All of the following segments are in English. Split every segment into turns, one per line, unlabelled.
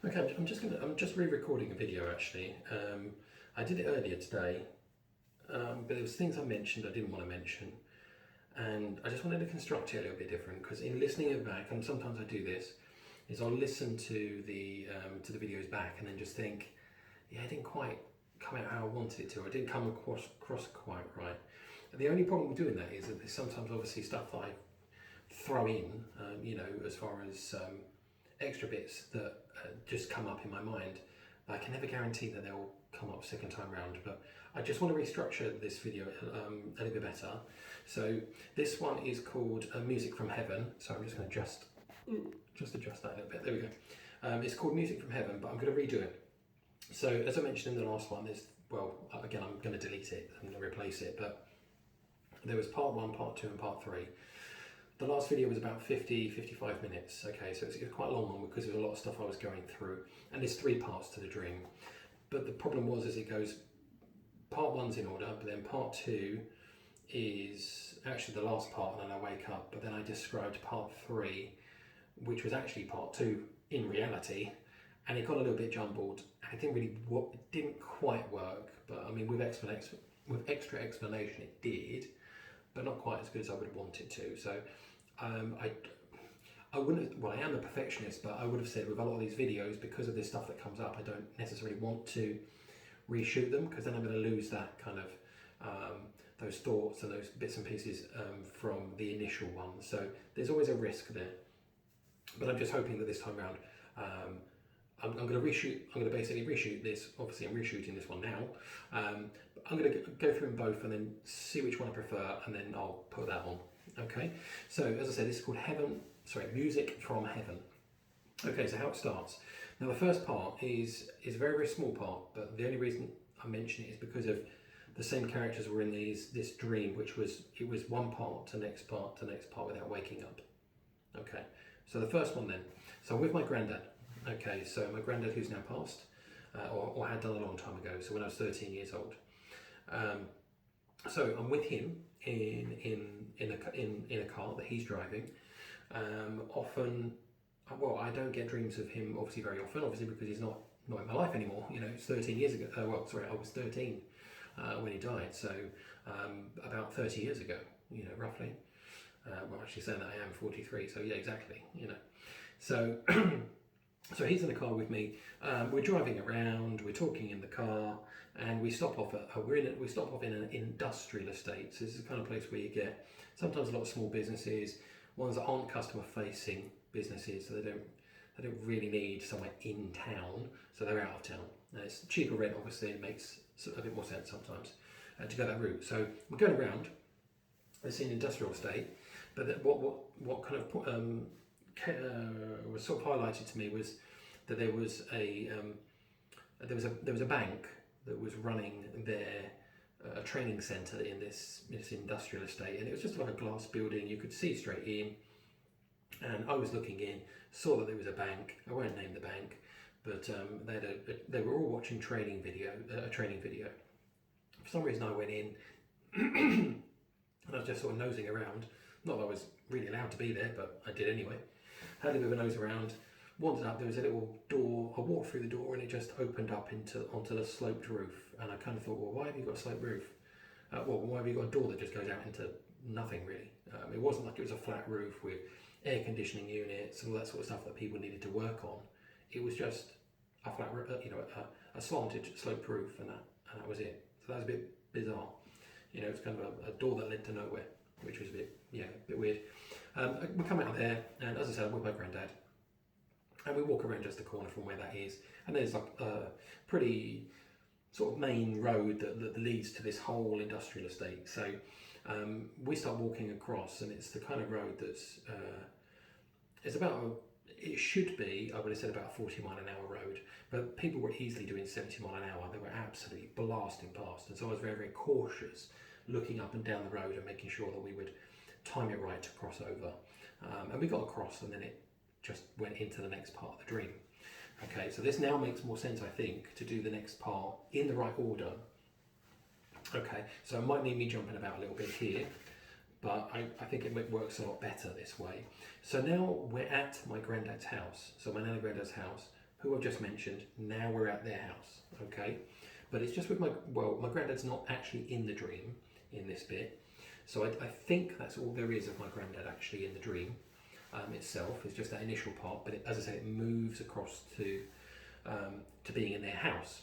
Okay, I'm just re-recording a video actually. I did it earlier today, but there was things I mentioned I didn't want to mention, and I just wanted to construct it a little bit different because in listening it back, and sometimes I do this, is I'll listen to the videos back and then just think, yeah, it didn't quite come out how I wanted it to, or it didn't come across quite right. And the only problem with doing that is that there's sometimes obviously stuff that I throw in, as far as extra bits that just come up in my mind. I can never guarantee that they'll come up second time round, but I just want to restructure this video a little bit better. So this one is called Music from Heaven. So I'm just going to just adjust that a little bit. There we go. It's called Music from Heaven, but I'm going to redo it. So as I mentioned in the last one, again, I'm going to delete it and replace it, but there was part one, part two, and part three. The last video was about 55 minutes, okay, so it's quite a long one because there's a lot of stuff I was going through, and there's three parts to the dream. But the problem was, as it goes, part one's in order, but then part two is actually the last part, and then I wake up, but then I described part three, which was actually part two in reality, and it got a little bit jumbled, and it didn't quite work, but I mean, with extra explanation it did, but not quite as good as I would have wanted to. So I wouldn't. Well, I am a perfectionist, but I would have said with a lot of these videos, because of this stuff that comes up, I don't necessarily want to reshoot them because then I'm going to lose that kind of those thoughts and those bits and pieces from the initial one. So there's always a risk there. But I'm just hoping that this time around, I'm going to reshoot. I'm going to basically reshoot this. Obviously, I'm reshooting this one now. I'm going to go through them both and then see which one I prefer, and then I'll put that on. Okay. So as I said, this is called Music from Heaven. Okay. So how it starts. Now the first part is a very, very small part, but the only reason I mention it is because of the same characters were in this dream, which was one part to next part to next part without waking up. Okay. So the first one then. So with my granddad. Okay, so my granddad who's now passed, or had done a long time ago. So when I was 13 years old, so I'm with him in a car that he's driving. Often, well, I don't get dreams of him obviously very often, obviously because he's not in my life anymore. You know, it's 13 years ago. I was 13 when he died. So about 30 years ago. You know, roughly. Well, actually saying that I am 43. So yeah, exactly. You know, so. So he's in the car with me. We're driving around. We're talking in the car, and we stop off in an industrial estate. So this is the kind of place where you get sometimes a lot of small businesses, ones that aren't customer-facing businesses, so they don't really need somewhere in town, so they're out of town. Now it's cheaper rent, obviously, and it makes a bit more sense sometimes to go that route. So we're going around. It's an industrial estate, but what kind of was sort of highlighted to me was that there was a bank that was running a training centre in this industrial estate, and it was just like a glass building. You could see straight in, and I was looking in, saw that there was a bank. I won't name the bank, but they were all watching a training video. For some reason, I went in, and I was just sort of nosing around. Not that I was really allowed to be there, but I did anyway. Had a bit of a nose around, wandered up, there was a little door, I walked through the door and it just opened up onto the sloped roof, and I kind of thought, well, why have you got a sloped roof? Why have you got a door that just goes out into nothing really? It wasn't like it was a flat roof with air conditioning units and all that sort of stuff that people needed to work on. It was just a flat, a slanted sloped roof, and that was it. So that was a bit bizarre. You know, it's kind of a door that led to nowhere, which was a bit weird. We come out there, and as I said, I'm with my granddad, and we walk around just the corner from where that is, and there's like a pretty sort of main road that leads to this whole industrial estate. So we start walking across, and it's the kind of road that's it should be, I would have said, about a 40-mile-an-hour road, but people were easily doing 70 mile an hour. They were absolutely blasting past, and so I was very, very cautious, looking up and down the road and making sure that we would time it right to cross over. And we got across, and then it just went into the next part of the dream. Okay, so this now makes more sense, I think, to do the next part in the right order. Okay, so it might need me jumping about a little bit here, but I think it works a lot better this way. So now we're at my granddad's house, so my nan and granddad's house, who I've just mentioned. Now we're at their house, okay? But it's just with my granddad's not actually in the dream in this bit. So I think that's all there is of my granddad actually in the dream itself. It's just that initial part, but as I said, it moves across to being in their house.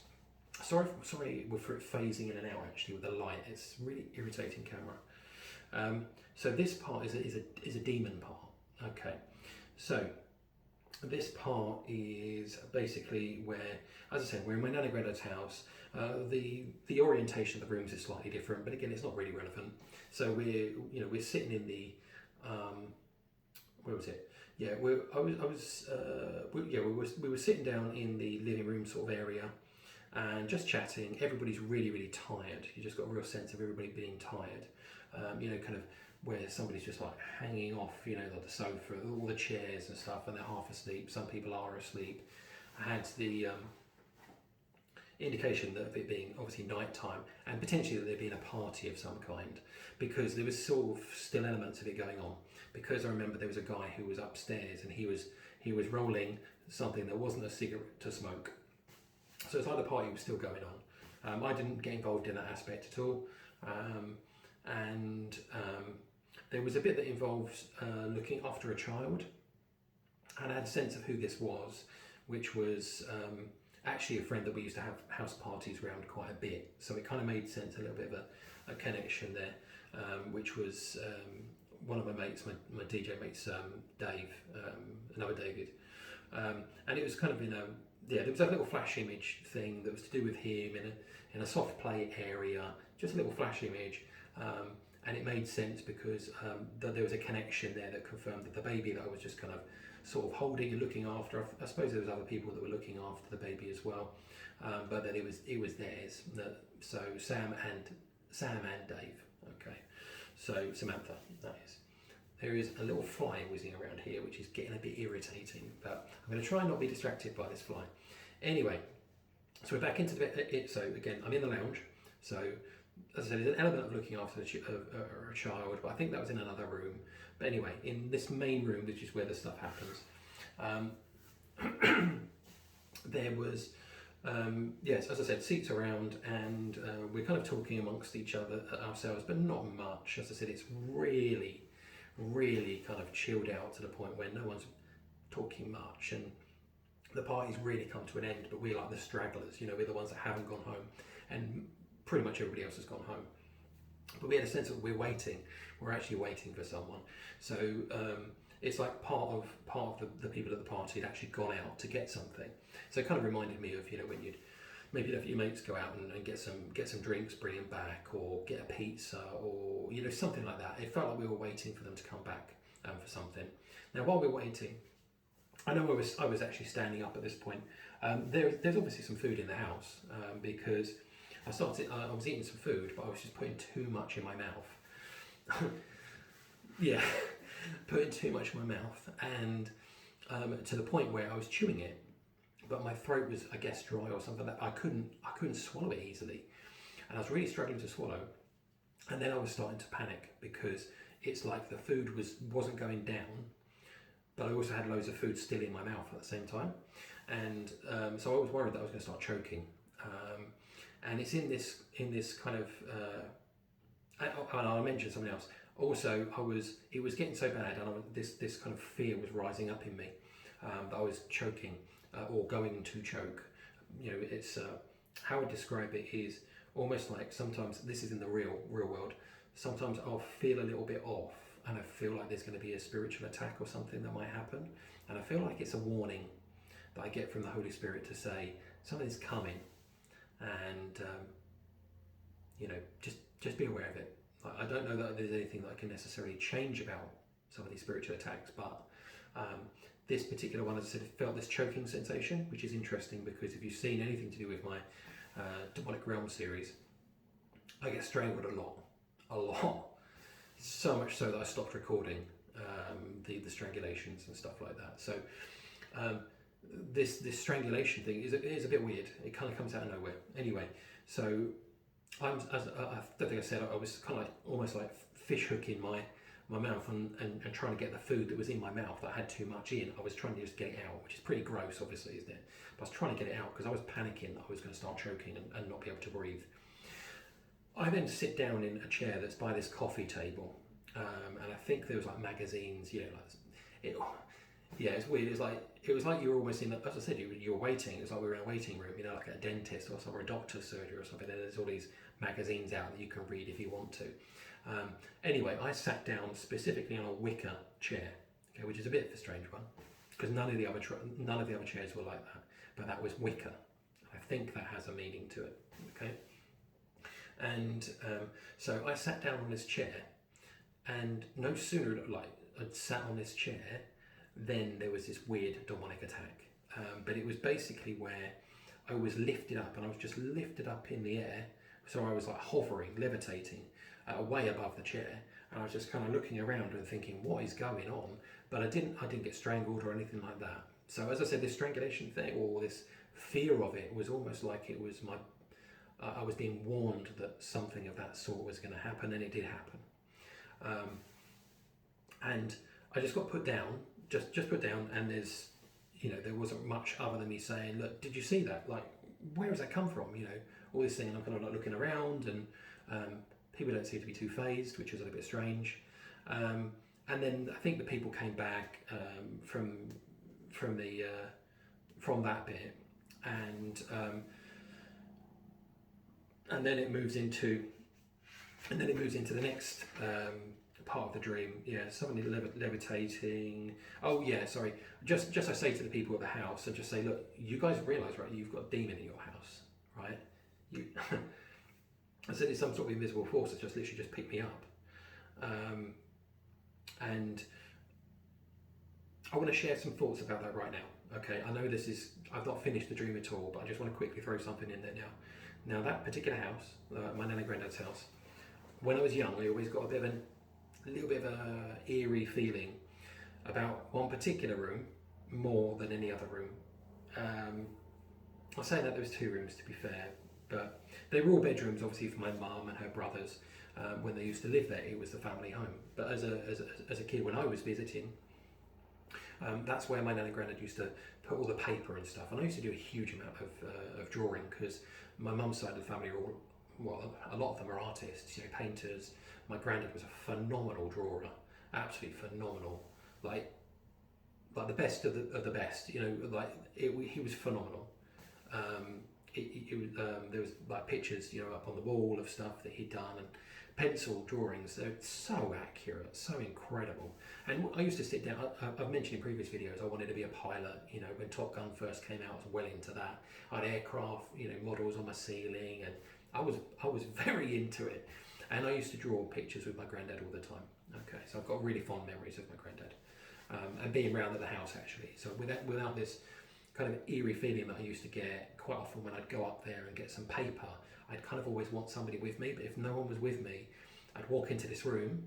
Sorry for it phasing in and out actually with the light. It's really irritating camera. So this part is a demon part. Okay, so this part is basically where, as I said, we're in my nan and granddad's house. The orientation of the rooms is slightly different, but again, it's not really relevant. So we're sitting in the where was it? Yeah, we were sitting down in the living room sort of area and just chatting. Everybody's really tired. You just got a real sense of everybody being tired. Kind of where somebody's just like hanging off, like the sofa, all the chairs and stuff, and they're half asleep. Some people are asleep. I had the indication that of it being obviously night time and potentially that there being a party of some kind, because there was sort of still elements of it going on. Because I remember there was a guy who was upstairs and he was rolling something that wasn't a cigarette to smoke. So it's like the party was still going on. I didn't get involved in that aspect at all. There was a bit that involved looking after a child, and I had a sense of who this was, which was actually a friend that we used to have house parties around quite a bit. So it kind of made sense, a little bit of a connection there, which was one of my mates, my DJ mates, Dave, another David, and it was kind of there was a little flash image thing that was to do with him in a soft play area, just a little flash image. And it made sense because that there was a connection there that confirmed that the baby that I was just kind of sort of holding and looking after, I suppose there was other people that were looking after the baby as well, but that it was theirs. So Sam and Dave. Okay, so Samantha, that is. There is a little fly whizzing around here, which is getting a bit irritating, but I'm going to try and not be distracted by this fly. Anyway, so we're back into it. So again, I'm in the lounge. So as I said, there's an element of looking after a child, but I think that was in another room. But anyway, in this main room, which is where the stuff happens, there was, yes, as I said, seats around, and we're kind of talking amongst each other, ourselves, but not much. As I said, it's really kind of chilled out to the point where no one's talking much, and the party's really come to an end, but we're like the stragglers, we're the ones that haven't gone home, and pretty much everybody else has gone home. But we had a sense that we're actually waiting for someone. So it's like part of the people at the party had actually gone out to get something. So it kind of reminded me of, when you'd maybe let your mates go out and get some drinks, bring them back, or get a pizza, or something like that. It felt like we were waiting for them to come back for something. Now while we're waiting, I know I was actually standing up at this point. There's obviously some food in the house because I was eating some food, but I was just putting too much in my mouth. Yeah, putting too much in my mouth, and to the point where I was chewing it, but my throat was, I guess, dry or something. That I couldn't swallow it easily, and I was really struggling to swallow. And then I was starting to panic because it's like the food wasn't going down, but I also had loads of food still in my mouth at the same time, and so I was worried that I was going to start choking. And it's in this kind of, and I'll mention something else. Also, it was getting so bad, and this kind of fear was rising up in me that I was choking or going to choke. It's how I describe it is almost like sometimes this is in the real world. Sometimes I'll feel a little bit off, and I feel like there's going to be a spiritual attack or something that might happen, and I feel like it's a warning that I get from the Holy Spirit to say something's coming. And just be aware of it. I don't know that there's anything that I can necessarily change about some of these spiritual attacks, but this particular one, as I said, felt this choking sensation, which is interesting because if you've seen anything to do with my Demonic Realm series, I get strangled a lot, so much so that I stopped recording the strangulations and stuff like that. So this strangulation thing is a bit weird. It kind of comes out of nowhere. Anyway, so I don't think I said, I was kind of like almost like fish hooking my mouth and trying to get the food that was in my mouth that I had too much in. I was trying to just get it out, which is pretty gross, obviously, isn't it? But I was trying to get it out because I was panicking that I was going to start choking and not be able to breathe. I then sit down in a chair that's by this coffee table, and I think there was like magazines, it's weird. It was like you were almost in, as I said, you were waiting. It was like we were in a waiting room, like at a dentist or something, or a doctor's surgery or something. And there's all these magazines out that you can read if you want to. Anyway, I sat down specifically on a wicker chair, okay, which is a bit of a strange one, because none of the other chairs were like that, but that was wicker. I think that has a meaning to it, okay. And so I sat down on this chair, and no sooner I'd sat on this chair, then there was this weird demonic attack. But it was basically where I was lifted up, and I was just lifted up in the air. So I was like hovering, levitating, way above the chair, and I was just kind of looking around and thinking, what is going on? But I didn't get strangled or anything like that. So as I said, this strangulation thing, or this fear of it, was almost like it was I was being warned that something of that sort was going to happen, and it did happen. And I just got put down, just put down, and there wasn't much other than me saying, look, did you see that? Like, where does that come from? All this thing, and I'm kind of like looking around, and people don't seem to be too phased, which is a little bit strange. And then I think the people came back from that bit, and then it moves into the next part of the dream. Yeah, somebody levitating. Oh yeah, sorry. Just I say to the people at the house, and just say, look, you guys realise, right? You've got a demon in your house, right? I said it's some sort of invisible force that just literally just picked me up. And I want to share some thoughts about that right now. Okay, I know I've not finished the dream at all, but I just want to quickly throw something in there now. Now that particular house, my nan and granddad's house, when I was young, I always got a little bit of a eerie feeling about one particular room more than any other room. I'll say that there was 2 rooms, to be fair, but they were all bedrooms, obviously, for my mum and her brothers. When they used to live there, it was the family home. But as a kid, when I was visiting, that's where my nan and granddad used to put all the paper and stuff. And I used to do a huge amount of drawing, because my mum's side of the family are a lot of them are artists, painters. My granddad was a phenomenal drawer, absolutely phenomenal, like the best of the best. He was phenomenal. There was like pictures, up on the wall of stuff that he'd done, and pencil drawings. They're so accurate, so incredible. And I used to sit down. I've mentioned in previous videos I wanted to be a pilot. When Top Gun first came out, I was well into that. I had aircraft, models on my ceiling, and I was very into it. And I used to draw pictures with my granddad all the time. Okay, so I've got really fond memories of my granddad, and being around at the house actually. So without this kind of eerie feeling that I used to get quite often when I'd go up there and get some paper, I'd kind of always want somebody with me. But if no one was with me, I'd walk into this room,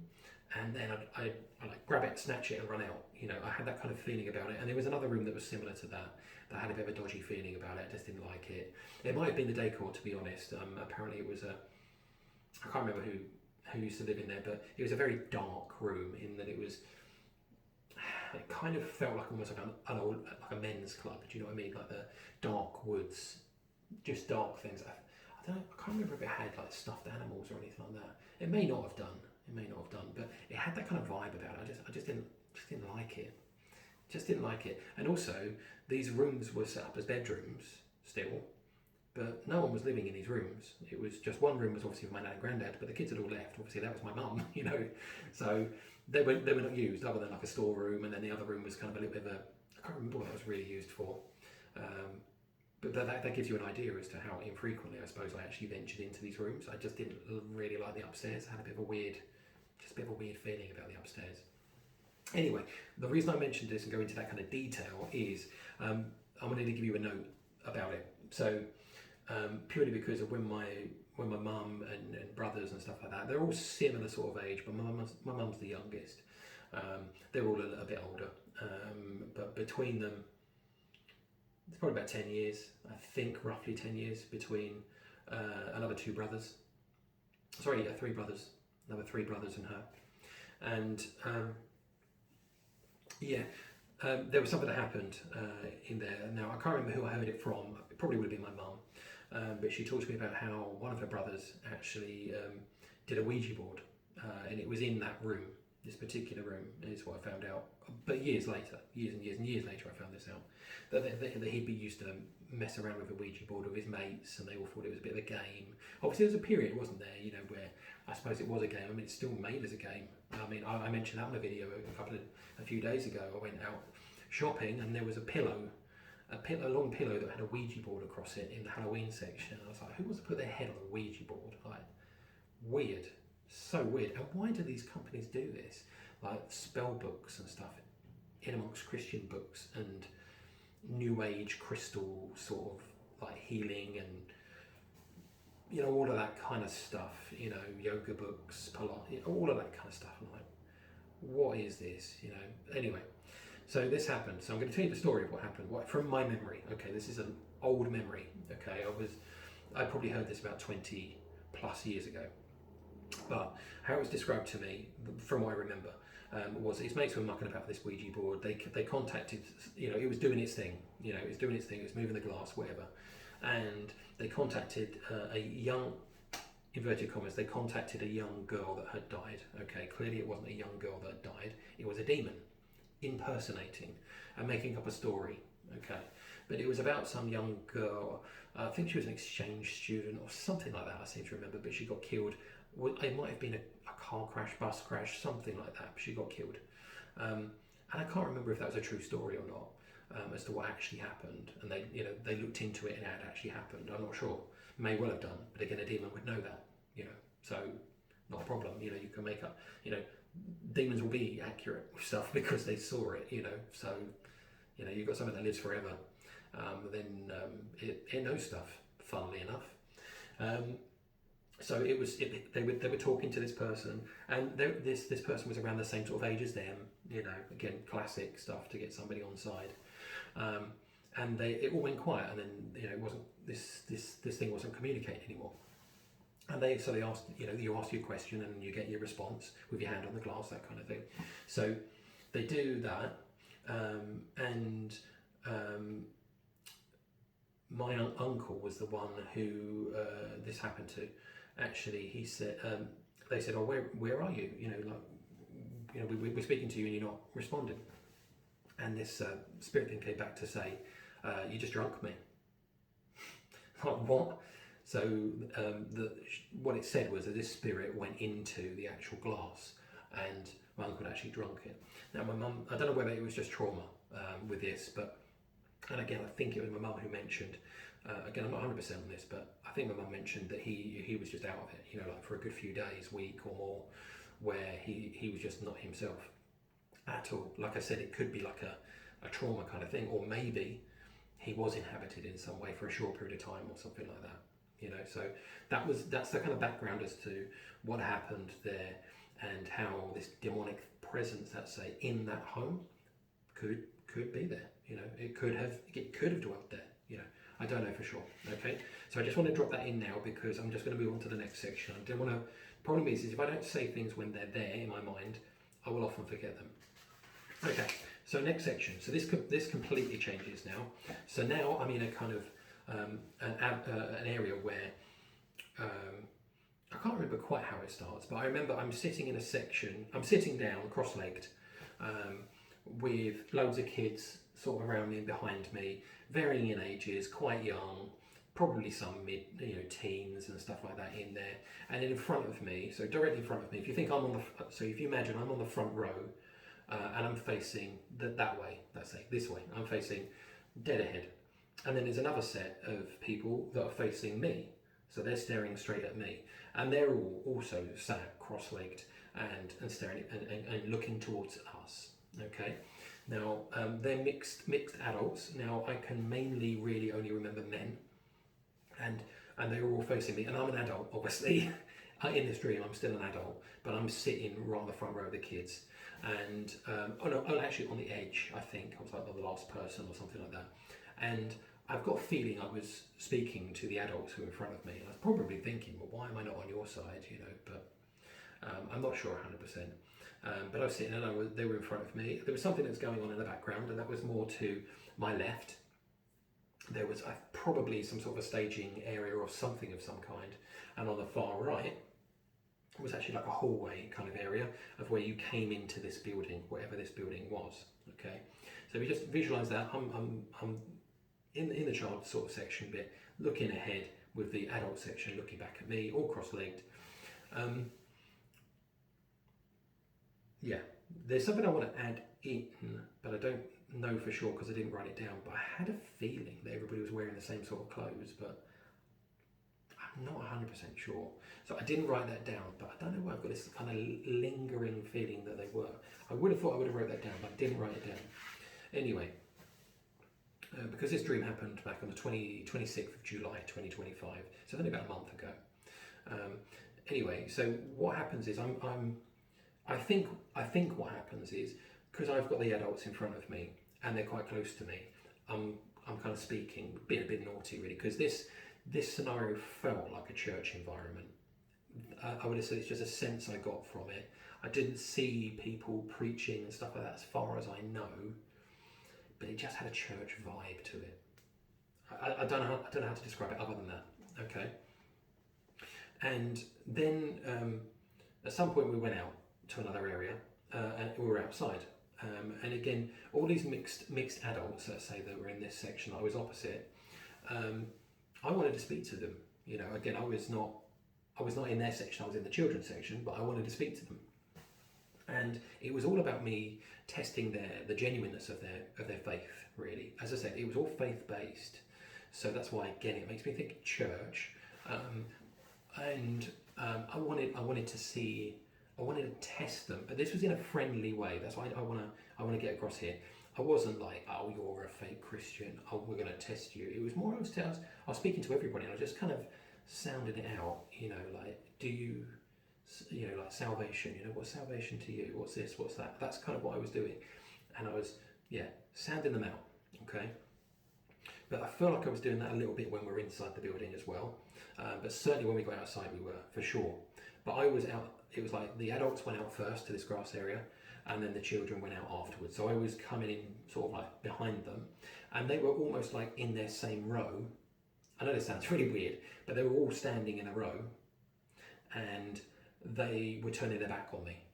and then I'd like grab it, snatch it, and run out. I had that kind of feeling about it. And there was another room that was similar to that had a bit of a dodgy feeling about it. I just didn't like it. It might have been the decor, to be honest. Apparently it was I can't remember who used to live in there, but it was a very dark room in that it kind of felt like almost like like a men's club. Do you know what I mean? Like the dark woods, just dark things. I don't know. I can't remember if it had like stuffed animals or anything like that. It may not have done. But it had that kind of vibe about it. I just didn't like it. Just didn't like it. And also, these rooms were set up as bedrooms still, but no one was living in these rooms. It was just one room was obviously for my dad and granddad, but the kids had all left. Obviously, that was my mum, So they were not used other than like a storeroom, and then the other room was kind of a little bit of I can't remember what that was really used for. But that gives you an idea as to how infrequently, I suppose, I actually ventured into these rooms. I just didn't really like the upstairs. I had a bit of a weird feeling about the upstairs. Anyway, the reason I mentioned this and go into that kind of detail is I wanted to give you a note about it. So purely because of when my mum and brothers and stuff like that, they're all similar sort of age, but my mum's the youngest. They're all a little bit older, but between them, it's probably about 10 years, I think, roughly 10 years between another 2 brothers. Sorry, 3 brothers, another 3 brothers and her. And yeah, there was something that happened in there. Now I can't remember who I heard it from. It probably would have been my mum, but she talked to me about how one of her brothers actually did a Ouija board, and it was in that room. This particular room is what I found out. But years later, years and years and years later, I found this out that he'd be used to mess around with a Ouija board with his mates, and they all thought it was a bit of a game. Obviously, there was a period, wasn't there, where I suppose it was a game. I mean, it's still made as a game. I mean, I mentioned that in a video a few days ago. I went out shopping and there was a long pillow that had a Ouija board across it in the Halloween section. I was like, who wants to put their head on a Ouija board? Like, weird, so weird. And why do these companies do this? Like spell books and stuff in amongst Christian books and New Age crystal sort of like healing and all of that kind of stuff. Yoga books, all of that kind of stuff. I'm like, what is this? Anyway. So this happened. So I'm going to tell you the story of what happened. From my memory. Okay, this is an old memory. Okay, I probably heard this about 20 plus years ago. But how it was described to me, from what I remember, was his mates were mucking about this Ouija board. They contacted, it was doing its thing. It was doing its thing. It was moving the glass, whatever. And they contacted a young, inverted commas, they contacted a young girl that had died. Okay, clearly it wasn't a young girl that had died. It was a demon impersonating and making up a story. Okay, but it was about some young girl. I think she was an exchange student or something like that, I seem to remember, but she got killed. It might have been a car crash, bus crash, something like that, but she got killed. And I can't remember if that was a true story or not, as to what actually happened. And they looked into it and it had actually happened. I'm not sure. May well have done, but again, a demon would know that, so not a problem. You can make up, demons will be accurate with stuff because they saw it, so you've got something that lives forever, then it knows stuff, funnily enough. So they were talking to this person, and this person was around the same sort of age as them, again, classic stuff to get somebody on side. And it all went quiet, and then it wasn't this thing wasn't communicating anymore. And they asked, you ask your question and you get your response with your hand on the glass, that kind of thing. So they do that, and my uncle was the one who this happened to. Actually, he said, they said, "Oh, where are you? We're speaking to you and you're not responding." And this spirit then came back to say, "You just drunk me." Like, what? So what it said was that this spirit went into the actual glass and my uncle had actually drunk it. Now my mum, I don't know whether it was just trauma with this, and again I think it was my mum who mentioned, again I'm not 100% on this, but I think my mum mentioned that he was just out of it, like for a good few days, week or more, where he was just not himself at all. Like I said, it could be like a trauma kind of thing, or maybe he was inhabited in some way for a short period of time or something like that. So that's the kind of background as to what happened there and how this demonic presence, let's say, in that home could be there. It could have dwelt there. I don't know for sure. Okay, so I just want to drop that in now because I'm just going to move on to the next section. I don't want to. Problem is if I don't say things when they're there in my mind, I will often forget them. Okay, so next section. So this completely changes now. So now I'm in a kind of an area where I can't remember quite how it starts, but I remember I'm sitting in a section. I'm sitting down, cross-legged, with loads of kids sort of around me and behind me, varying in ages, quite young, probably some mid, teens and stuff like that in there. And then in front of me, so directly in front of me, if you think so if you imagine I'm on the front row, and I'm facing that way, let's say this way, I'm facing dead ahead. And then there's another set of people that are facing me, so they're staring straight at me, and they're all also sat cross-legged and staring and looking towards us. Okay, now they're mixed adults. Now I can mainly really only remember men, and they were all facing me, and I'm an adult, obviously. In this dream, I'm still an adult, but I'm sitting right on the front row of the kids, and actually on the edge. I think I was like the last person or something like that, and I've got a feeling I was speaking to the adults who were in front of me, and I was probably thinking, well, why am I not on your side, but I'm not sure 100%. But I was sitting and they were in front of me. There was something that was going on in the background, and that was more to my left. There was probably some sort of a staging area or something of some kind, and on the far right was actually like a hallway kind of area of where you came into this building, whatever this building was. Okay, so we just visualize that. I'm in the child sort of section bit, looking ahead with the adult section looking back at me, all cross-legged. Yeah, there's something I want to add in, but I don't know for sure because I didn't write it down. But I had a feeling that everybody was wearing the same sort of clothes, but I'm not 100% sure. So I didn't write that down, but I don't know why I've got this kind of lingering feeling that they were. I would have thought I would have wrote that down, but I didn't write it down. Anyway, because this dream happened back on the 26th of July 2025, so only about a month ago. Anyway, so what happens is I think what happens is, because I've got the adults in front of me and they're quite close to me, I'm kind of speaking, being a bit naughty really, because this scenario felt like a church environment. I would have said it's just a sense I got from it. I didn't see people preaching and stuff like that as far as I know, but it just had a church vibe to it. I don't know how to describe it other than that. Okay. And then at some point we went out to another area and we were outside. And again, all these mixed adults, let's say, that were in this section, I was opposite. I wanted to speak to them. You know, again, I was not in their section. I was in the children's section, but I wanted to speak to them. And it was all about me testing the genuineness of their faith. Really, as I said, it was all faith based. So that's why, again, it makes me think church. I wanted to test them, but this was in a friendly way. That's why I want to get across here. I wasn't like, oh, you're a fake Christian, oh, we're going to test you. It was more, I was speaking to everybody, and I was just kind of sounding it out, you know, like, do you, like salvation, what's salvation to you? What's this, what's that? That's kind of what I was doing. And I was, sounding them out, okay? But I feel like I was doing that a little bit when we were inside the building as well. But certainly when we got outside, we were, for sure. But I was out, it was like the adults went out first to this grass area, and then the children went out afterwards. So I was coming in sort of like behind them, and they were almost like in their same row. I know this sounds really weird, but they were all standing in a row, and they were turning their back on me.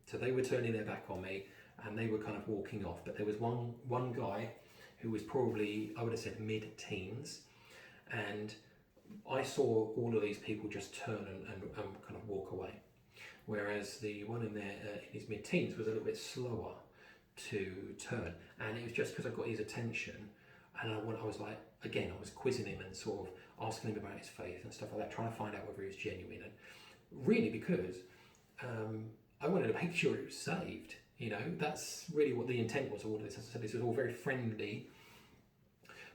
So they were turning their back on me, and they were kind of walking off. But there was one guy who was probably, I would have said, mid-teens, and I saw all of these people just turn and kind of walk away. Whereas the one in there in his mid-teens was a little bit slower to turn, and it was just because I got his attention, and I was like, again, I was quizzing him and sort of asking him about his faith and stuff like that, trying to find out whether he was genuine, and really because I wanted to make sure he was saved. That's really what the intent was of all of this. As I said, this was all very friendly,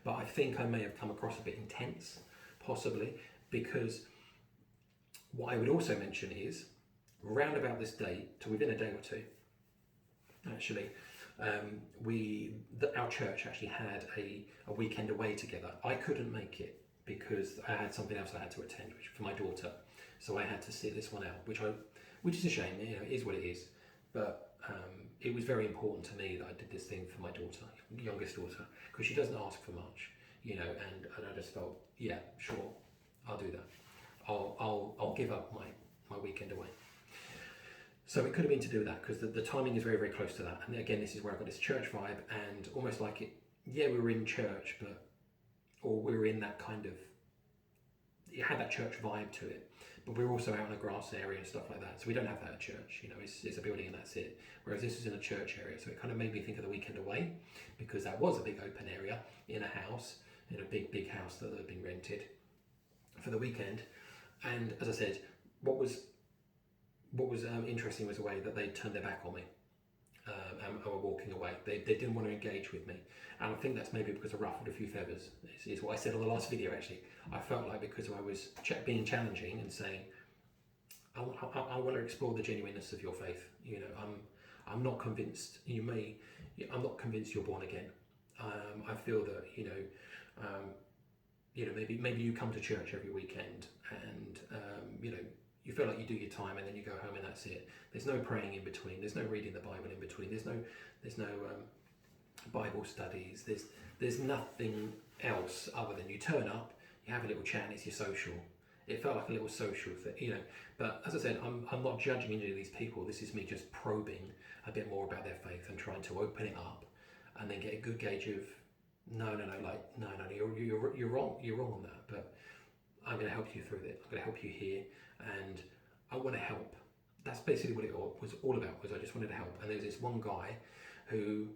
but I think I may have come across a bit intense, possibly, because what I would also mention is, round about this date, to within a day or two, actually, our church actually had a weekend away together. I couldn't make it because I had something else I had to attend, which for my daughter, so I had to sit this one out, which is a shame. It is what it is, but it was very important to me that I did this thing for my daughter, youngest daughter, because she doesn't ask for much, and I just felt, yeah, sure, I'll do that. I'll give up my weekend away. So it could have been to do with that, because the timing is very, very close to that. And again, this is where I got this church vibe, and almost like it, we were in church, or we were in that kind of, it had that church vibe to it, but we were also out in a grass area and stuff like that. So we don't have that at church, it's a building and that's it. Whereas this is in a church area. So it kind of made me think of the weekend away, because that was a big open area in a house, in a big house that had been rented for the weekend. And as I said, what was interesting was the way that they turned their back on me and were walking away. They didn't want to engage with me, and I think that's maybe because I ruffled a few feathers. Is what I said on the last video. Actually, I felt like because I was being challenging and saying, I want to explore the genuineness of your faith. I'm not convinced. I'm not convinced you're born again. I feel that maybe you come to church every weekend, and You feel like you do your time and then you go home and that's it. There's no praying in between. There's no reading the Bible in between. There's no Bible studies. There's nothing else other than you turn up, you have a little chat, and it's your social. It felt like a little social thing, you know. But as I said, I'm not judging any of these people. This is me just probing a bit more about their faith and trying to open it up, and then get a good gauge of no, you're wrong on that. But I'm going to help you through it. I'm going to help you here, and I want to help. That's basically what it was all about. Was I just wanted to help. And there's this one guy who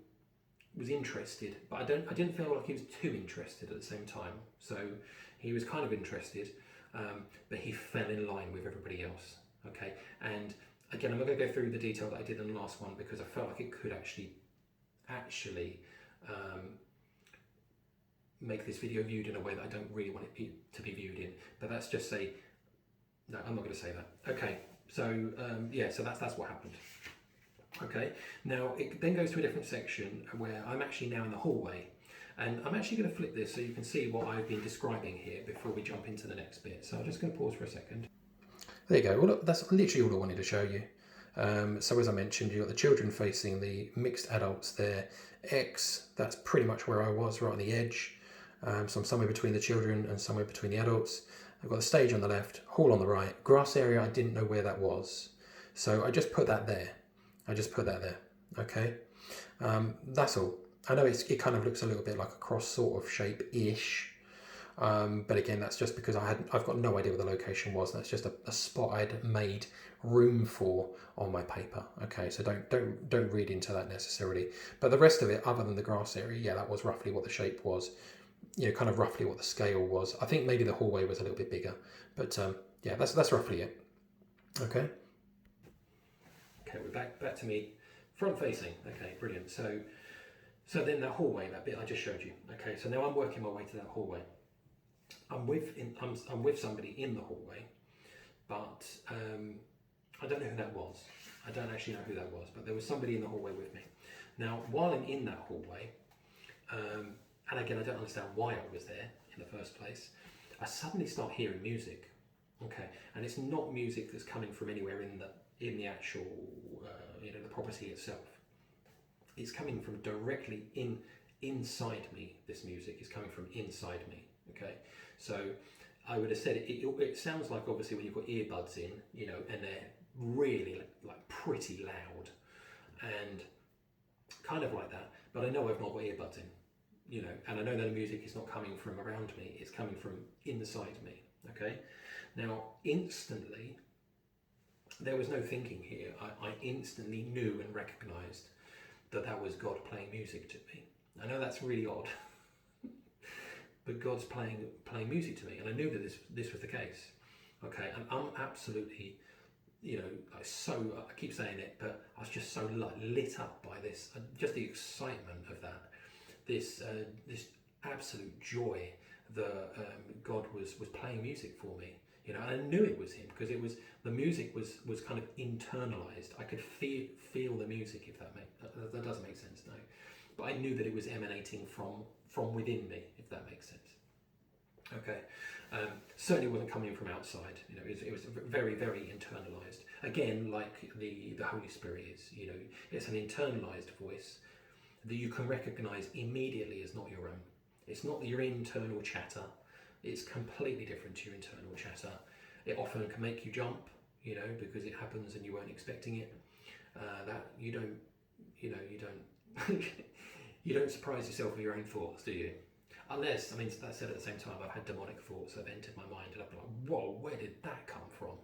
was interested, but I didn't feel like he was too interested at the same time. So he was kind of interested, but he fell in line with everybody else. Okay, and again, I'm not going to go through the detail that I did in the last one because I felt like it could actually make this video viewed in a way that I don't really want it to be viewed in. But that's just say, no, I'm not going to say that. Okay, so yeah, so that's what happened. Okay, now it then goes to a different section where I'm actually now in the hallway, and I'm actually going to flip this so you can see what I've been describing here before we jump into the next bit. So I'm just going to pause for a second. There you go. Well, look, that's literally all I wanted to show you. So as I mentioned, you've got the children facing the mixed adults there. X, that's pretty much where I was, right on the edge. So I'm somewhere between the children and somewhere between the adults. I've got the stage on the left, hall on the right. Grass area, I didn't know where that was. So I just put that there. Okay. That's all. I know it kind of looks a little bit like a cross sort of shape-ish. But again, that's just because I've got no idea where the location was. That's just a spot I'd made room for on my paper. Okay, so don't read into that necessarily. But the rest of it, other than the grass area, yeah, that was roughly what the shape was. You know, kind of roughly what the scale was. I think maybe the hallway was a little bit bigger, but yeah, that's roughly it. Okay. Okay, we're back to me, front facing. Okay, brilliant. So then that hallway, that bit I just showed you. Okay, so now I'm working my way to that hallway. I'm with somebody in the hallway, but I don't know who that was. I don't actually know who that was, but there was somebody in the hallway with me. Now, while I'm in that hallway, and again, I don't understand why I was there in the first place, I suddenly start hearing music. Okay, and it's not music that's coming from anywhere in the actual the property itself. It's coming from directly inside me. This music is coming from inside me. Okay, so I would have said it sounds like, obviously, when you've got earbuds in, you know, and they're really like pretty loud and kind of like that. But I know I've not got earbuds in, you know, and I know that the music is not coming from around me, it's coming from inside me. Okay, now instantly, there was no thinking here. I instantly knew and recognised that was God playing music to me. I know that's really odd, but God's playing music to me, and I knew that this was the case. Okay, and I'm absolutely, you know, like, so, I keep saying it, but I was just so lit up by this, just the excitement of that, this absolute joy that God was playing music for me. You know, and I knew it was Him because the music was kind of internalized. I could feel the music, if that doesn't make sense, no. But I knew that it was emanating from within me, if that makes sense. Okay, certainly wasn't coming from outside. You know, it was very, very internalized. Again, like the Holy Spirit is. You know, it's an internalized voice that you can recognize immediately as not your own. It's not your internal chatter. It's completely different to your internal chatter. It often can make you jump, you know, because it happens and you weren't expecting it. That you don't you don't surprise yourself with your own thoughts, do you? Unless, I mean, that said, at the same time, I've had demonic thoughts that have entered my mind, and I'm like, whoa, where did that come from?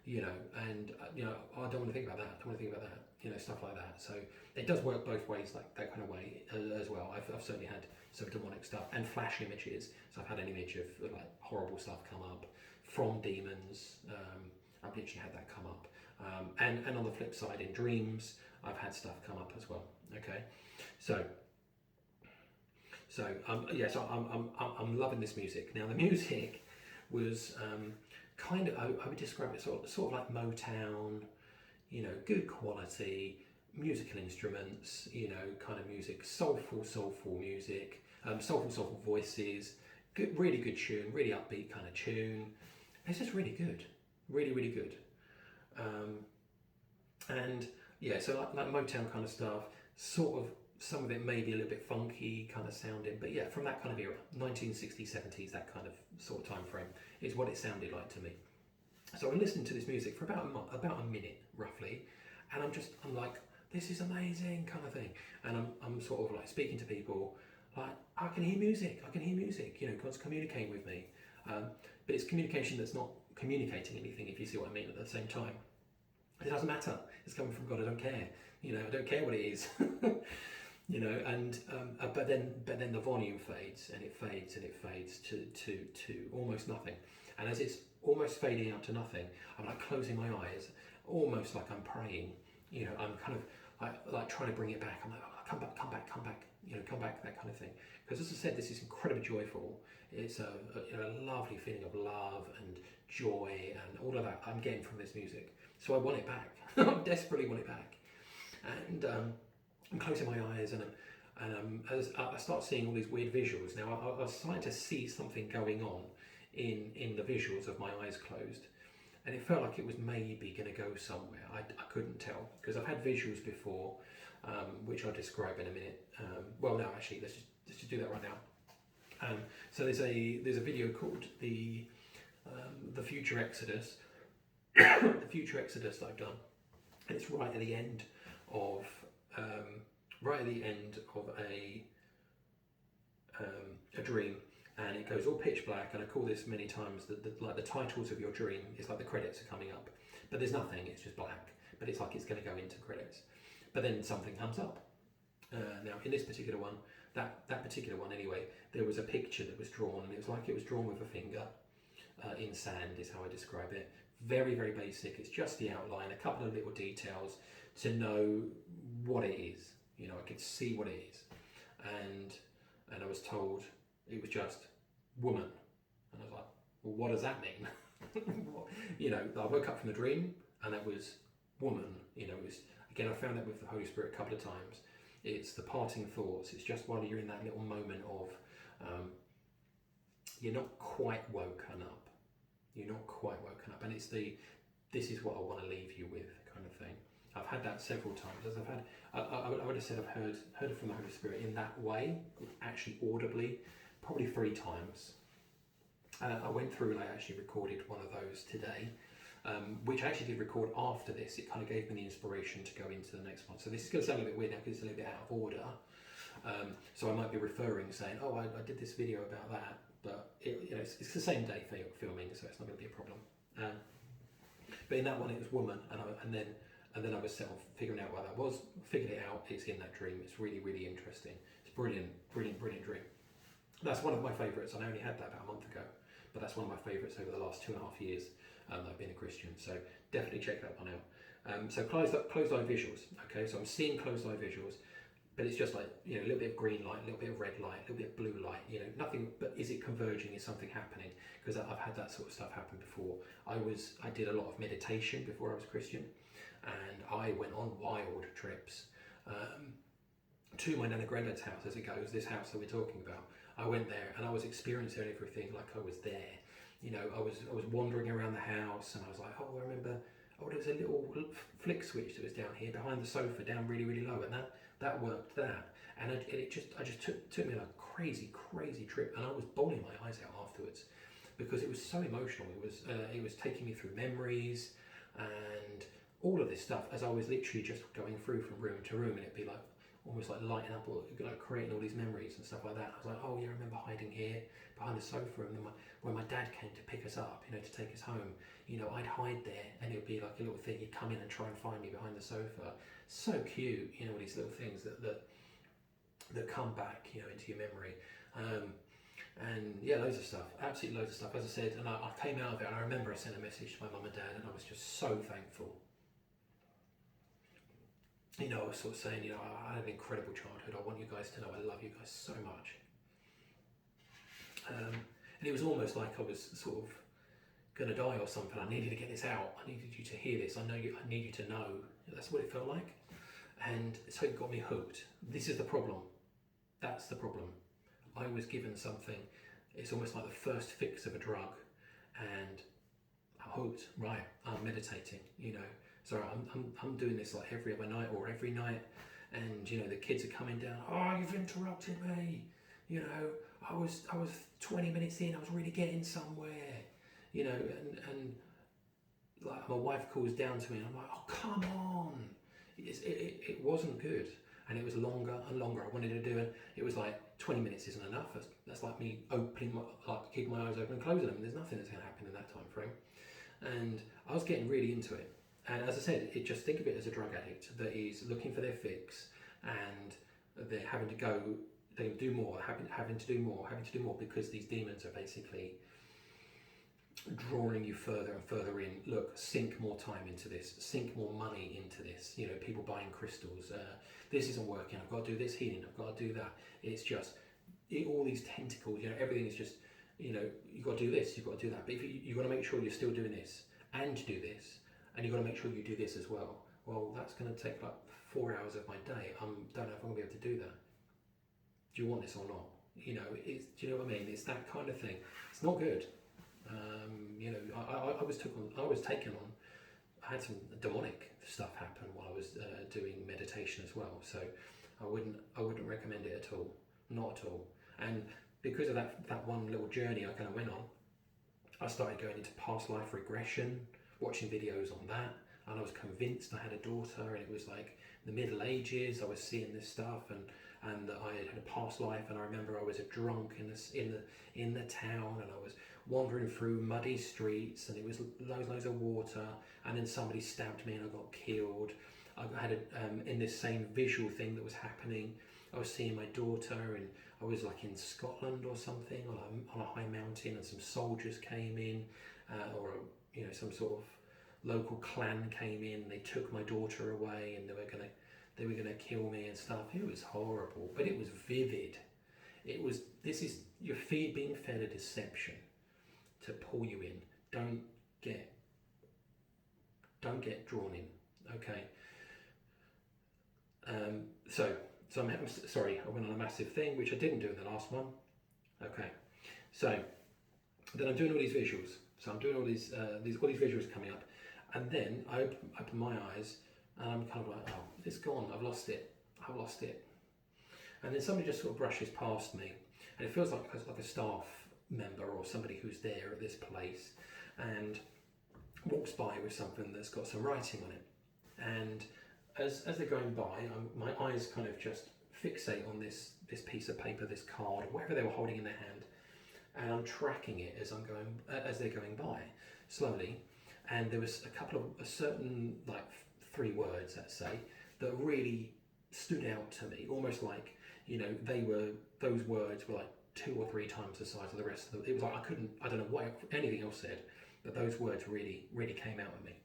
You know, and you know, I don't want to think about that. I don't want to think about that. You know, stuff like that. So it does work both ways, like that kind of way as well. I've certainly had some demonic stuff and flash images. So I've had an image of like horrible stuff come up from demons. I've literally had that come up. And on the flip side, in dreams, I've had stuff come up as well. Okay, so I'm loving this music. Now the music was kind of, I would describe it sort of like Motown, you know, good quality musical instruments, you know, kind of music, soulful music, soulful voices, good, really good tune, really upbeat kind of tune. It's just really good. really, really good. And yeah, so like Motown kind of stuff, sort of, some of it may be a little bit funky kind of sounding, but yeah, from that kind of era, 1960s, 70s, that kind of sort of time frame is what it sounded like to me. So I'm listening to this music for about a minute roughly, and I'm like, this is amazing kind of thing, and I'm sort of like speaking to people, like I can hear music, God's communicating with me, but it's communication that's not communicating anything, if you see what I mean. At the same time, it doesn't matter. It's coming from God. I don't care. I don't care what it is. And but then the volume fades and it fades and it fades to almost nothing. And as it's almost fading out to nothing, I'm like closing my eyes, almost like I'm praying. I'm kind of like trying to bring it back. I'm like, oh, come back, come back, that kind of thing. Because as I said, this is incredibly joyful. It's a lovely feeling of love and joy and all of that I'm getting from this music. So I want it back. I desperately want it back. And I'm closing my eyes, and as I start seeing all these weird visuals. Now I was starting to see something going on in the visuals of my eyes closed, and it felt like it was maybe going to go somewhere. I couldn't tell, because I've had visuals before, which I'll describe in a minute. Well, no, actually, let's just do that right now. So there's a video called the Future Exodus, the Future Exodus that I've done, and it's right at the end of a dream, and it goes all pitch black. And I call this many times like the titles of your dream. It's like the credits are coming up, but there's nothing. It's just black, but it's like it's going to go into credits. But then something comes up. Now in this particular one, that particular one anyway, there was a picture that was drawn, and it was like it was drawn with a finger in sand, is how I describe it. Very, very basic. It's just the outline, a couple of little details to know what it is. I could see what it is, and I was told it was just woman, and I was like, well, what does that mean? I woke up from the dream, and that was woman. It was, again, I found that with the Holy Spirit a couple of times. It's the parting thoughts. It's just while you're in that little moment of you're not quite woken up. And it's this is what I want to leave you with kind of thing. I've had that several times. As I would have said, I've heard from the Holy Spirit in that way, actually audibly, probably 3 times. I went through and I actually recorded one of those today, which I actually did record after this. It kind of gave me the inspiration to go into the next one. So this is going to sound a little bit weird now because it's a little bit out of order. So I might be referring, saying, oh, I did this video about that, but it's the same day filming, so it's not going to be a problem. But in that one, it was woman, and then I was figuring out what that was. Figured it out. It's in that dream. It's really, really interesting. It's brilliant, brilliant, brilliant dream. That's one of my favourites. I only had that about a month ago, but that's one of my favourites over the last 2.5 years that I've been a Christian. So definitely check that one out. So closed eye visuals. Okay, so I'm seeing closed eye visuals, but it's just like a little bit of green light, a little bit of red light, a little bit of blue light. Nothing. But is it converging? Is something happening? Because I've had that sort of stuff happen before. I did a lot of meditation before I was Christian, and I went on wild trips to my Nana Granddad's house, as it goes. This house that we're talking about. I went there and I was experiencing everything like I was there. I was wandering around the house, and I was like, oh, I remember. Oh, there was a little flick switch that was down here behind the sofa, down really, really low, and that worked that. And it just took me on a crazy, crazy trip, and I was bawling my eyes out afterwards because it was so emotional. It was taking me through memories and all of this stuff as I was literally just going through from room to room, and it'd be like almost like lighting up, or like creating all these memories and stuff like that. I was like, oh yeah, I remember hiding here behind the sofa, and then when my dad came to pick us up, to take us home, I'd hide there, and it would be like a little thing. He'd come in and try and find me behind the sofa. So cute, all these little things that come back, into your memory. And yeah, loads of stuff, absolutely loads of stuff. As I said, and I came out of it, and I remember I sent a message to my mum and dad, and I was just so thankful. I was sort of saying, I had an incredible childhood. I want you guys to know I love you guys so much. And it was almost like I was sort of going to die or something. I needed to get this out. I needed you to hear this. I need you to know. That's what it felt like. And so it got me hooked. This is the problem. That's the problem. I was given something. It's almost like the first fix of a drug. And hooked. Right, I'm meditating. So I'm doing this like every other night or every night, and the kids are coming down. Oh, you've interrupted me. I was 20 minutes in. I was really getting somewhere. And like my wife calls down to me, and I'm like, oh come on. It wasn't good, and it was longer and longer. I wanted to do it. It was like 20 minutes isn't enough. That's like me keeping my eyes open and closing them. There's nothing that's going to happen in that time frame. And I was getting really into it. And as I said, just think of it as a drug addict that is looking for their fix, and they're having to go. They do more, having to do more because these demons are basically drawing you further and further in. Look, sink more time into this, sink more money into this. People buying crystals. This isn't working. I've got to do this healing. I've got to do that. It's just all these tentacles. Everything is just. You've got to do this. You've got to do that. But if you've got to make sure you're still doing this and do this, and you've got to make sure you do this as well. Well, that's going to take like 4 hours of my day. I don't know if I'm going to be able to do that. Do you want this or not? Do you know what I mean? It's that kind of thing. It's not good. I was taken on. I had some demonic stuff happen while I was doing meditation as well. So I wouldn't recommend it at all. Not at all. And because of that one little journey I kind of went on, I started going into past life regression, watching videos on that, and I was convinced I had a daughter, and it was like the Middle Ages. I was seeing this stuff, and that I had a past life, and I remember I was a drunk in the town, and I was wandering through muddy streets, and it was loads of water, and then somebody stabbed me and I got killed. I had in this same visual thing that was happening, I was seeing my daughter, and I was like in Scotland or something on a high mountain, and some soldiers came in, or some sort of local clan came in. And they took my daughter away, and they were gonna kill me and stuff. It was horrible, but it was vivid. This is you're being fed a deception to pull you in. Don't get drawn in. Okay. So I'm sorry, I went on a massive thing, which I didn't do in the last one. Okay, so then I'm doing all these visuals. So I'm doing all these visuals coming up, and then I open my eyes, and I'm kind of like, oh, it's gone. I've lost it. And then somebody just sort of brushes past me, and it feels like a staff member or somebody who's there at this place, and walks by with something that's got some writing on it, and as they're going by, my eyes kind of just fixate on this piece of paper, this card, whatever they were holding in their hand, and I'm tracking it as they're going by slowly. And there was a certain like 3 words, let's say, that really stood out to me, almost like those words were like 2 or 3 times the size of the rest of them. It was like I don't know what anything else said, but those words really came out at me.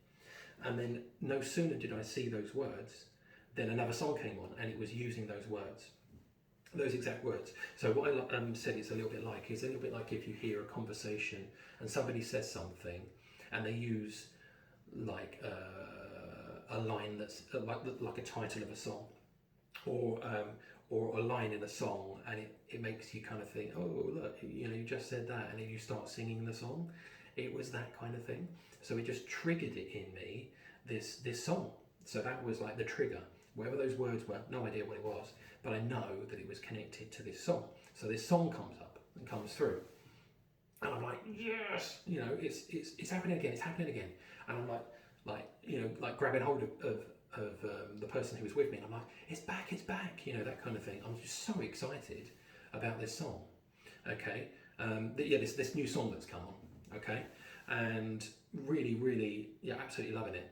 And then no sooner did I see those words, then another song came on, and it was using those words, those exact words. So what I said it's a little bit like if you hear a conversation and somebody says something, and they use like a line that's like a title of a song, or a line in a song, and it makes you kind of think, oh look, you just said that, and then you start singing the song. It was that kind of thing. So it just triggered it in me, this song. So that was like the trigger. Whatever those words were, no idea what it was, but I know that it was connected to this song. So this song comes up and comes through, and I'm like, yes, it's happening again, and I'm like grabbing hold of the person who was with me, and I'm like, it's back, that kind of thing. I'm just so excited about this song. Okay, this new song that's come on. Okay, and really, absolutely loving it.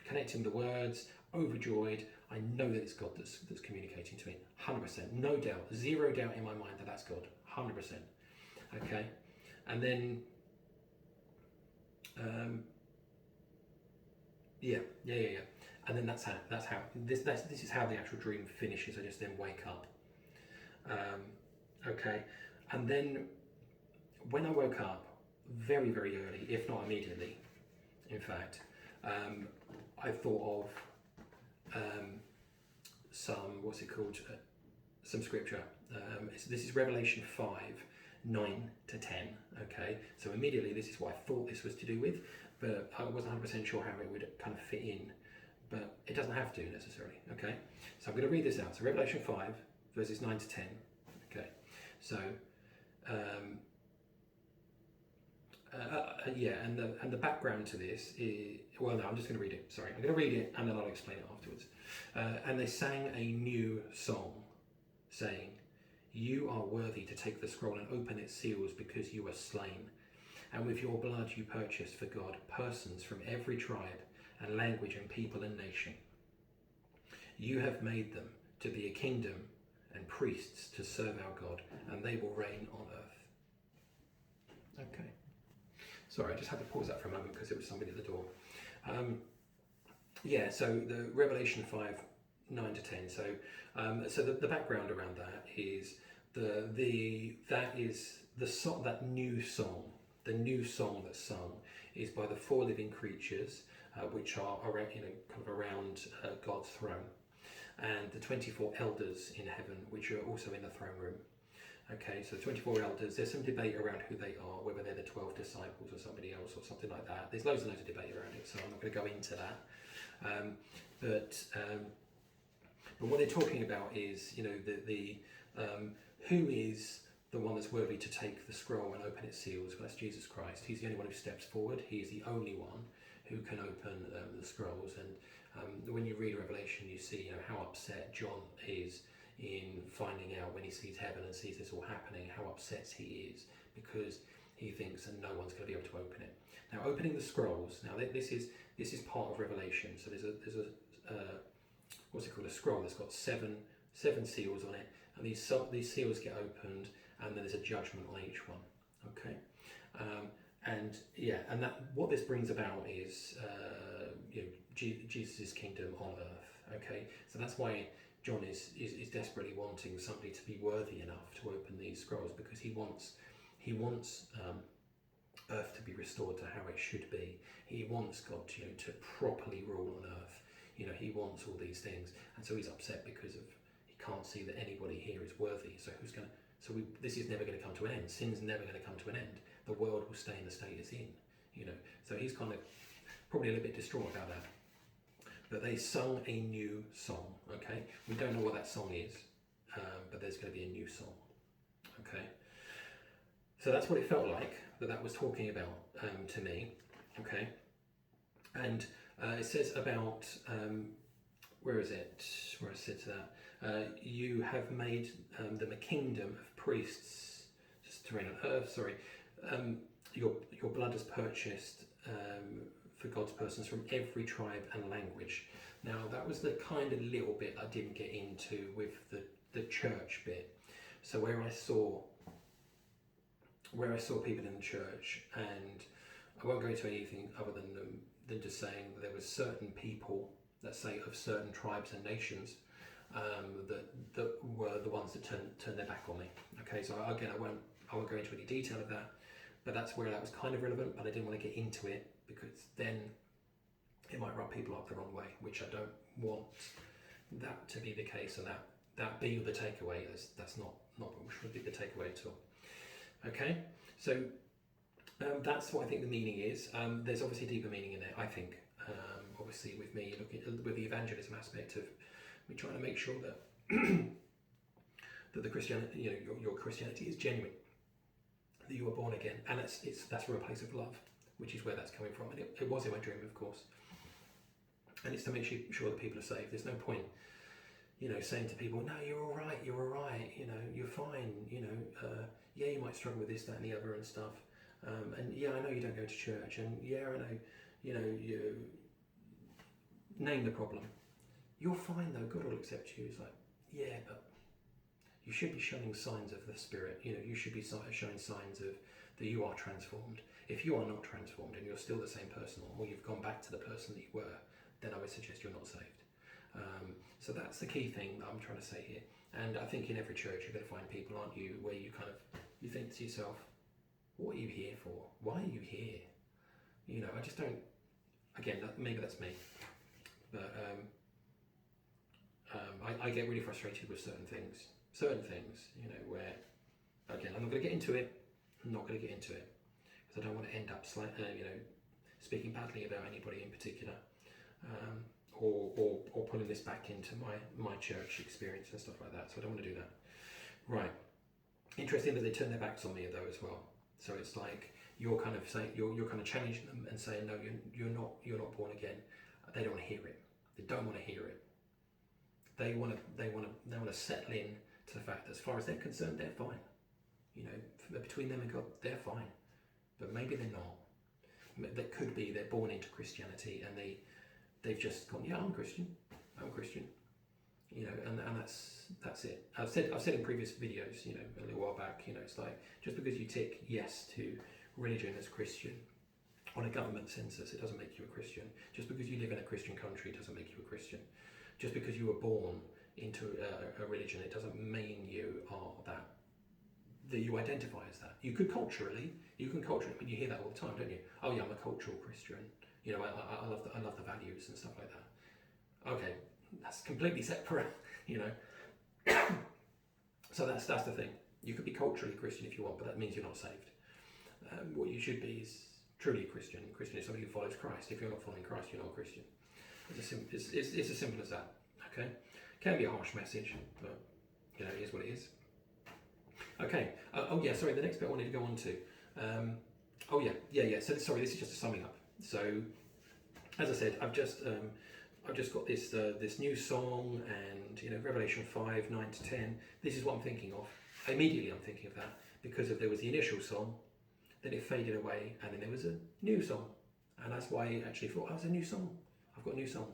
Connecting the words, overjoyed. I know that it's God that's communicating to me, 100%, no doubt, 0 doubt in my mind that that's God, 100%. Okay, and then and then that's how this is how the actual dream finishes. I just then wake up. Okay, and then when I woke up, very early, if not immediately, in fact, I thought of some some scripture. This is Revelation 5, 9 to 10. Okay, so immediately this is what I thought this was to do with, but I wasn't 100% sure how it would kind of fit in. But it doesn't have to necessarily. Okay, so I'm going to read this out. So Revelation 5 verses 9 to 10. Okay, so and the background to this is, well, no, I'm just going to read it. Sorry, I'm going to read it and then I'll explain it afterwards. And they sang a new song, saying, "You are worthy to take the scroll and open its seals, because you were slain, and with your blood you purchased for God persons from every tribe and language and people and nation. You have made them to be a kingdom and priests to serve our God, and they will reign on earth." Okay. Sorry, I just had to pause that for a moment because there was somebody at the door. So the Revelation 5, 9 to 10. So the background around that is that new song. The new song that's sung is by the four living creatures, which are around, around God's throne, and the 24 elders in heaven, which are also in the throne room. Okay, so 24 elders, there's some debate around who they are, whether they're the 12 disciples or somebody else or something like that. There's loads and loads of debate around it, so I'm not going to go into that. But what they're talking about is, who is the one that's worthy to take the scroll and open its seals? Well, that's Jesus Christ. He's the only one who steps forward. He is the only one who can open the scrolls. And when you read Revelation, you see how upset John is in finding out when he sees heaven and sees this all happening, how upset he is, because he thinks that no one's going to be able to open it. Now, opening the scrolls. Now, this is part of Revelation. So there's a what's it called? A scroll that's got seven seals on it, and these seals get opened, and then there's a judgment on each one. Okay, and that what this brings about is Jesus' kingdom on earth. Okay, so that's why John is desperately wanting somebody to be worthy enough to open these scrolls, because he wants earth to be restored to how it should be. He wants God to properly rule on earth. He wants all these things, and so he's upset because he can't see that anybody here is worthy. So this is never going to come to an end. Sin's never going to come to an end. The world will stay in the state it's in. So he's kind of probably a little bit distraught about that. But they sung a new song. Okay, we don't know what that song is, but there's going to be a new song. Okay, so that's what it felt like that was talking about to me. Okay, and it says about where is it that you have made them a kingdom of priests, just to reign on earth. Sorry, your blood has purchased for God's persons from every tribe and language. Now, that was the kind of little bit I didn't get into with the church bit. So where I saw people in the church, and I won't go into anything other than just saying that there were certain people, let's say of certain tribes and nations, that were the ones that turned their back on me. Okay, so again, I won't go into any detail of that, but that's where that was kind of relevant, but I didn't want to get into it because then it might rub people up the wrong way, which I don't want that to be the case, and that be the takeaway. That's not what should be the takeaway at all. Okay, so that's what I think the meaning is. There's obviously a deeper meaning in there, I think. Obviously, with me looking with the evangelism aspect of me trying to make sure that that the Christianity, your Christianity is genuine, that you were born again, and that's from a place of love, which is where that's coming from. And it was in my dream, of course. And it's to make sure that people are saved. There's no point, saying to people, no, you're all right, you're fine, yeah, you might struggle with this, that, and the other and stuff. And yeah, I know you don't go to church, and yeah, I know, you name the problem. You're fine though, God will accept you. It's like, yeah, but you should be showing signs of the Spirit. You should be showing signs of that you are transformed. If you are not transformed and you're still the same person, or you've gone back to the person that you were, then I would suggest you're not saved. So that's the key thing that I'm trying to say here. And I think in every church you're going to find people, aren't you, where you think to yourself, what are you here for? Why are you here? I just don't. Again, maybe that's me, but I get really frustrated with certain things, where Again, I'm not going to get into it. I'm not going to get into it because I don't want to end up, speaking badly about anybody in particular, or pulling this back into my church experience and stuff like that. So I don't want to do that. Right. Interesting that they turn their backs on me though as well. So it's like you're kind of saying you're kind of challenging them and saying no, you're not born again. They don't want to hear it. They don't want to hear it. They want to settle in to the fact that as far as they're concerned, they're fine. You know, between them and God, they're fine. But maybe they're not. That could be they're born into Christianity and they've just gone, yeah, I'm Christian. You know, and that's it. I've said in previous videos, you know, a little while back, you know, it's like just because you tick yes to religion as Christian on a government census, it doesn't make you a Christian. Just because you live in a Christian country doesn't make you a Christian. Just because you were born into a religion, it doesn't mean you are that you identify as that. You can culturally, but you hear that all the time, don't you? Oh yeah, I'm a cultural Christian. You know, I love the values and stuff like that. Okay, that's completely separate, you know. So that's the thing. You could be culturally Christian if you want, but that means you're not saved. What you should be is truly Christian. Christian is somebody who follows Christ. If you're not following Christ, you're not a Christian. It's as simple as that. Okay, can be a harsh message, but you know, it is what it is. Okay. Oh yeah. Sorry. The next bit I wanted to go on to. Yeah. So sorry. This is just a summing up. So, as I said, I've just got this new song, and you know, Revelation 5, 9 to 10. This is what I'm thinking of. Immediately, I'm thinking of that because there was the initial song, then it faded away, and then there was a new song, and that's why I actually thought, oh, it's a new song. I've got a new song.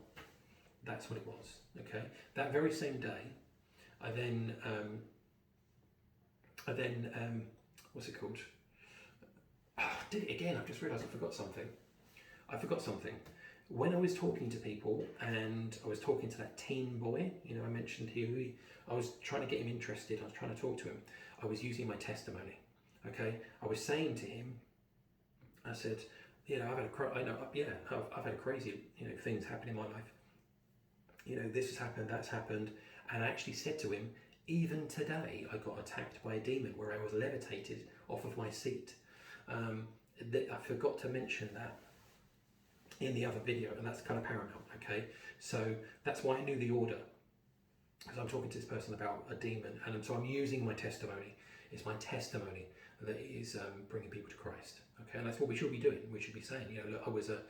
That's what it was. Okay. That very same day, I then what's it called? Did it again. I've just realised I forgot something. When I was talking to people, and I was talking to that teen boy, you know, I mentioned here, I was trying to get him interested. I was trying to talk to him. I was using my testimony. Okay, I was saying to him, I said, you know, I've had crazy, you know, things happen in my life. You know, this has happened, that's happened, and I actually said to him, even today, I got attacked by a demon where I was levitated off of my seat. I forgot to mention that in the other video, and that's kind of paramount. Okay, so that's why I knew the order, because I'm talking to this person about a demon, and so I'm using my testimony. It's my testimony that is bringing people to Christ. Okay, and that's what we should be doing. We should be saying, you know, look, I was a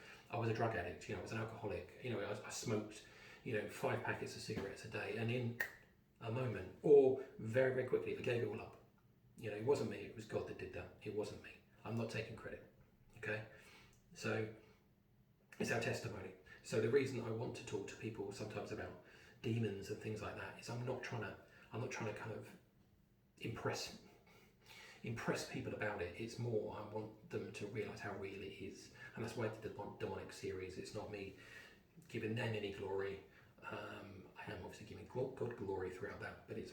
drug addict. You know, I was an alcoholic. You know, I smoked, you know, 5 packets of cigarettes a day, and in a moment, or very, very quickly, I gave it all up. You know, it wasn't me. It was God that did that. It wasn't me. I'm not taking credit. Okay, so it's our testimony. So the reason I want to talk to people sometimes about demons and things like that is I'm not trying to kind of impress people about it. It's more I want them to realise how real it is, and that's why I did the demonic series. It's not me giving them any glory. I am obviously giving God glory throughout that, but it's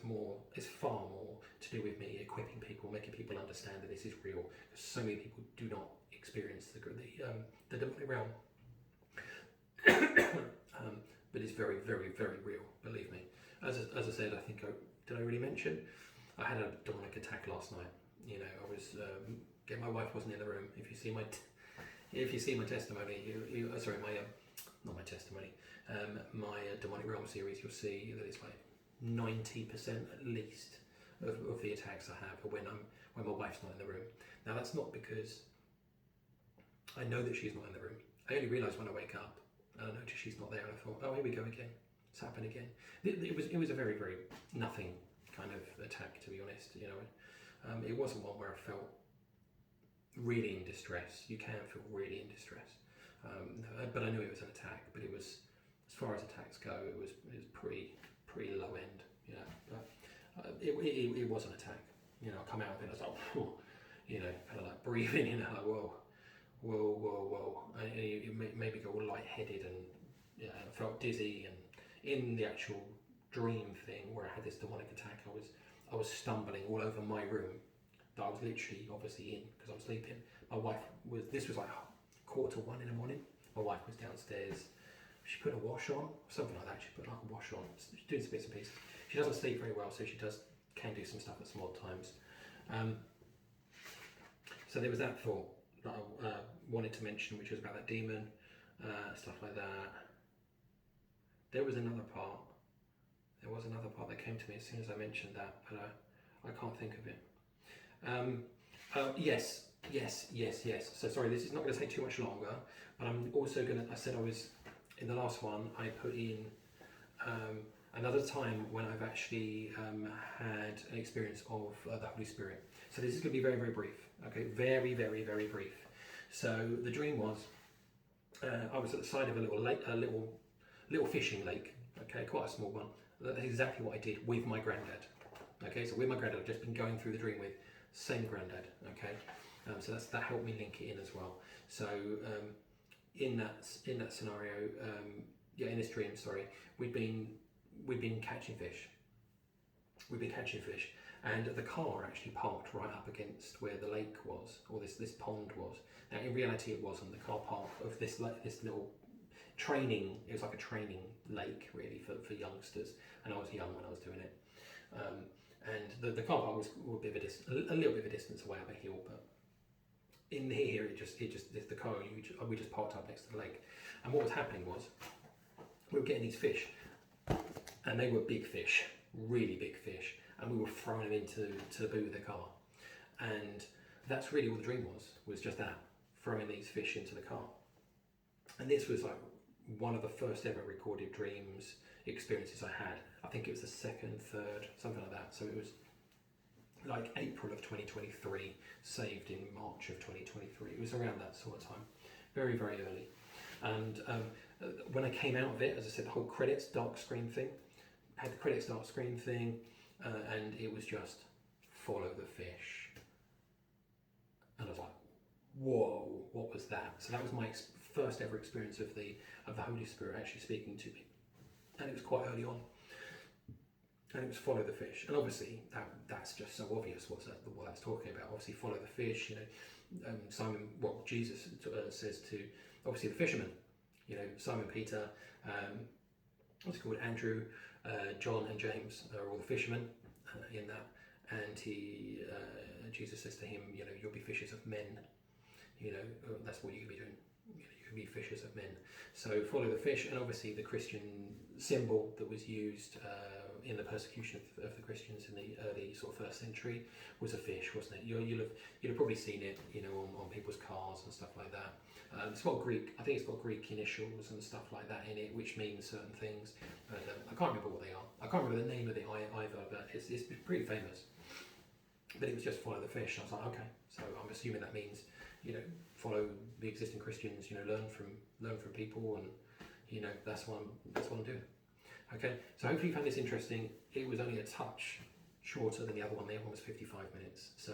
far more to do with me equipping people, making people understand that this is real. Because so many people do not experience the demonic realm. But it's very, very, very real, believe me. As I said, I think did I already mention? I had a demonic attack last night. You know, I was my wife wasn't in the room. If you see my testimony, not my testimony, my demonic realm series, you'll see that it's like 90% at least of the attacks I have are when my wife's not in the room. Now that's not because I know that she's not in the room. I only realise when I wake up and I notice she's not there, and I thought, oh, here we go again. It's happened again. It was a very, very nothing kind of attack, to be honest. You know, it wasn't one where I felt really in distress. You can feel really in distress, but I knew it was an attack. But it was, as far as attacks go, it was pretty low end. You know, but it was an attack. You know, I come out of it, I was like, whew, you know, kind of like breathing, you know, like whoa. And it made me go all lightheaded, and yeah, I felt dizzy. And in the actual dream thing where I had this demonic attack, I was stumbling all over my room that I was literally obviously in because I was sleeping. My wife this was like 1:45 in the morning. My wife was downstairs. She put a wash on, something like that. She put like a wash on. She's doing some bits and pieces. She doesn't sleep very well, so she can do some stuff at some odd times. So there was that thought that I wanted to mention, which was about that demon, stuff like that. There was another part. There was another part that came to me as soon as I mentioned that, but I can't think of it. Yes. So sorry, this is not going to take too much longer, but I'm also going to, I said I was, in the last one, I put in another time when I've actually had an experience of the Holy Spirit. So this is going to be very, very brief, okay? Very, very, very brief. So the dream was, I was at the side of a little lake, a little fishing lake, okay, quite a small one. That's exactly what I did with my granddad. Okay, so with my granddad, I've just been going through the dream with same granddad. Okay, so that helped me link it in as well. So in that scenario, in this dream, sorry, we'd been catching fish. We've been catching fish, and the car actually parked right up against where the lake was, or this pond was. Now, in reality, it wasn't. The car park of this little training, it was like a training lake really for youngsters, and I was young when I was doing it. And the car park was a little bit of a distance away up a hill, but in here the car, we just parked up next to the lake. And what was happening was we were getting these fish, and they were big fish, really big fish, and we were throwing them into the boot of the car. And that's really all the dream was just that, throwing these fish into the car. And this was like one of the first ever recorded dreams experiences I had. I think it was the second, third, something like that. So it was like April of 2023, saved in March of 2023. It was around that sort of time, very, very early. And when I came out of it, as I said, the whole credits dark screen thing, had the credits dark screen thing, and it was just follow the fish. And I was like, whoa, what was that? So that was my first ever experience of the Holy Spirit actually speaking to me, and it was quite early on, and it was follow the fish. And obviously that's just so obvious what that's talking about. Obviously follow the fish, Jesus says to obviously the fishermen, Simon Peter, what's it called, Andrew, John and James are all the fishermen in that, and Jesus says to him, you'll be fishers of men. That's what you can be doing. You can be fishers of men. So follow the fish, and obviously the Christian symbol that was used in the persecution of the Christians in the early sort of first century was a fish, wasn't it? You'll have probably seen it, on people's cars and stuff like that. It's got Greek. I think it's got Greek initials and stuff like that in it, which means certain things. But I can't remember what they are. I can't remember the name of it either, but it's pretty famous. But it was just follow the fish. I was like, okay. So I'm assuming that means, follow the existing Christians. Learn from people, and that's what I'm doing. Okay. So hopefully you found this interesting. It was only a touch shorter than the other one. The other one was 55 minutes. So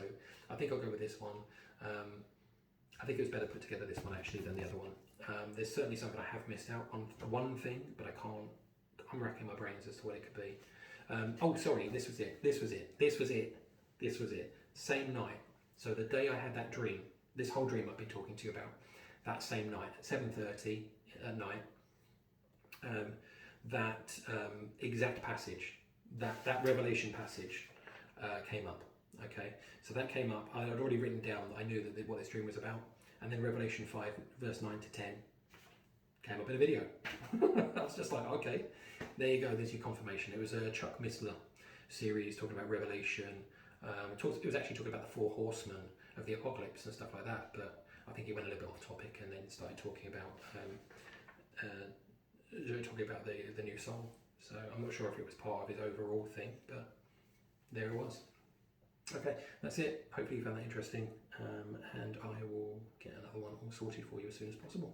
I think I'll go with this one. I think it was better put together, this one actually, than the other one. There's certainly something I have missed out on, one thing, but I'm racking my brains as to what it could be. Sorry, this was it. Same night. So the day I had that dream, this whole dream I've been talking to you about, that same night, at 7:30 at night, that exact passage, that Revelation passage came up. Okay, so that came up. I had already written down that I knew that what this dream was about, and then Revelation 5, verse 9 to 10 came up in a video. I was just like, okay, there you go. There's your confirmation. It was a Chuck Missler series talking about Revelation. It was actually talking about the 4 horsemen of the apocalypse and stuff like that. But I think he went a little bit off topic and then started talking about the new song. So I'm not sure if it was part of his overall thing, but there it was. Okay, that's it. Hopefully you found that interesting, and I will get another one all sorted for you as soon as possible.